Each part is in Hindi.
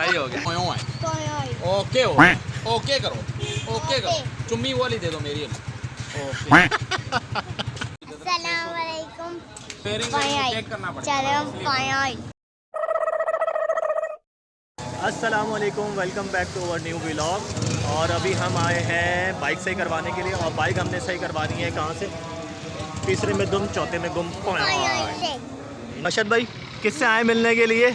सही हो गया। पोयो है। ओके हो। ओके करो। ओके करो। चुम्मी वाली दे दो मेरी। ओके। अस्सलामुअलैकुम। चेक करना पड़ेगा। अस्सलामुअलैकुम, welcome back to our new vlog. और अभी हम आए हैं बाइक सही करवाने के लिए। और बाइक हमने सही करवानी है कहाँ से? तीसरे में दुम, चौथे में गुम। मशद भाई किससे आए मिलने के लिए?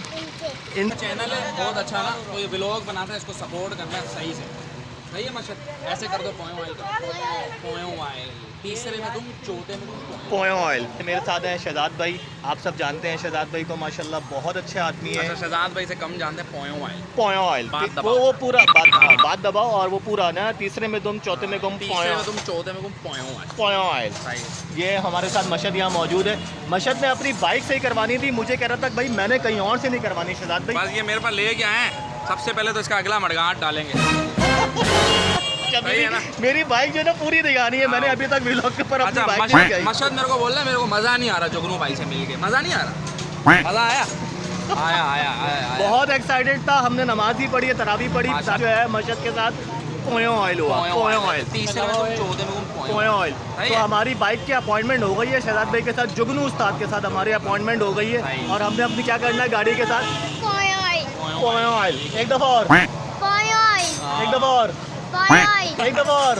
इन चैनल है बहुत अच्छा ना, तो ये व्लॉग बनाता है, इसको सपोर्ट करना है सही से। सही है मशद, ऐसे कर दो। पोयो ऑयल का। पोयो ऑयल। तीसरे में तुम, चौथे में तुम। पोयो ऑयल। मेरे साथ हैं शहजाद भाई। आप सब जानते हैं शहजाद भाई को, माशाल्लाह बहुत अच्छे आदमी है। अच्छा, शहजाद भाई से कम जानते हैं पोयो ऑयल। पोयो ऑयल वो पूरा बात दबाओ और वो पूरा ना, तीसरे में तुम, चौथे में गुम। तीसरे में तुम, चौथे में गुम। पोयो ऑयल। पोयो ऑयल। ये हमारे साथ मशद यहाँ मौजूद है। मशद ने अपनी बाइक सही करवानी थी, मुझे कह रहा था भाई मैंने कहीं और से नहीं करवानी। शहजाद भाई बस ये मेरे पास ले के आए हैं। सबसे पहले तो इसका अगला मडगाट डालेंगे। मेरी बाइक जो है ना पूरी दिखानी है। मैंने अभी तक व्लॉग के ऊपर अपनी अच्छा, बाइक नहीं दिखाई। मशद मेरे को बोल रहा है मेरे को मजा नहीं आ रहा जुगनू भाई से मिलके। मजा नहीं आ रहा? मजा आया? आया आया आया। बहुत एक्साइटेड था। हमने नमाज भी पढ़ी है, तरावी पढ़ी, जो है मशद के साथ पोयो ऑयल हुआ। पोयो ऑयल। तीसरे में तुम, चौथे में तुम। पोयो ऑयल। तो हमारी बाइक की अपॉइंटमेंट हो गई है शहजाद भाई के साथ, जुगनू उस्ताद के साथ हमारी अपॉइंटमेंट हो गई है। और हमने अपनी क्या करना है गाड़ी के साथ? पोयो ऑयल। एक दफ़ा और, एक दफ़ा और, एक दफ़ा और।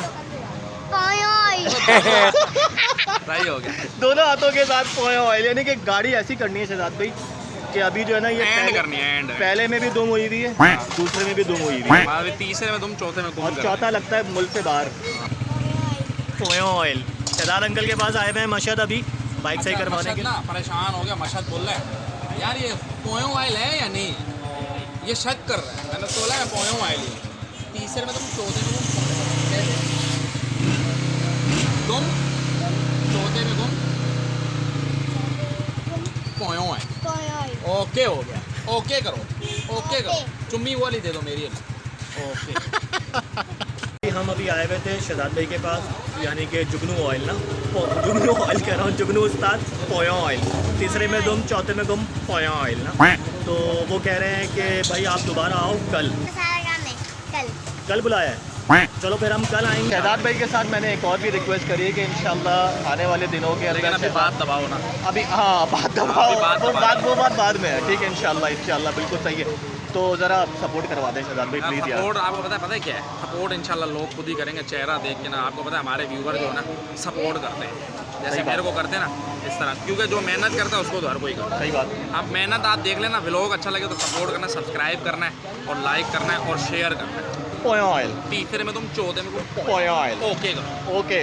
सही हो गया। दोनों हाथों के साथ पोयो ऑयल। यानी कि गाड़ी ऐसी करनी है शहजाद भाई कि अभी जो है ना ये एंड करनी है। एंड पहले में भी दुम हुई हुई है, दूसरे में भी दुम हुई हुई है, अभी तीसरे में तुम, चौथे में तुम, और चौथा लगता है मुल्क से बाहर। पोयो ऑयल। शहजाद अंकल के पास आए हुए हैं मशद अभी बाइक सही करवाने के लिए। ना परेशान हो गया। मशद बोल रहा है यार ये पोयो ऑयल है या नहीं, ये शक कर रहा है। मैंने बोला है पोयो ऑयल ही। तीसरे में तुम, चौथे में तुम, तुम चौथे में तुम। पोयो ऑयल। ओके हो गया। ओके करो। ओके करो। चुम्मी वाली दे दो मेरी। ओके। हम अभी आए हुए थे शहजाद भाई के पास, यानी कि जुगनू ऑयल ना, जुगनू ऑयल कह रहा हूँ, जुगनू उस्ताद पोयो ऑयल। तीसरे में दुम, चौथे में गुम। पोयो ऑयल ना। तो वो कह रहे हैं कि भाई आप दोबारा आओ कल। कल बुलाया है, चलो फिर हम कल आएंगे। शहजाद भाई के साथ मैंने एक और भी रिक्वेस्ट करी है कि इंशाल्लाह आने वाले दिनों के अंदर अभी बात दबाओ ना। अभी हाँ बात दबाओ, वो बात बाद में है। ठीक है, इंशाल्लाह बिल्कुल सही है। तो ज़रा सपोर्ट करवा दें शहजाद भाई प्लीज़ यार। सपोर्ट आपको पता है क्या है? सपोर्ट इंशाल्लाह लोग खुद ही करेंगे। चेहरा देख के ना, आपको पता है हमारे व्यूवर जो है ना सपोर्ट करते हैं, जैसे मेरे को करते हैं ना इस तरह, क्योंकि जो मेहनत करता है उसको तो हर कोई करता है। सही बात। आप मेहनत आप देख लेना, व्लॉग अच्छा लगे तो सपोर्ट करना, सब्सक्राइब करना है और लाइक करना है और शेयर करना है। पोयो ऑयल। तीसरे में तुम, चौथे में तुम। पोयो ऑयल। ओके करो। ओके।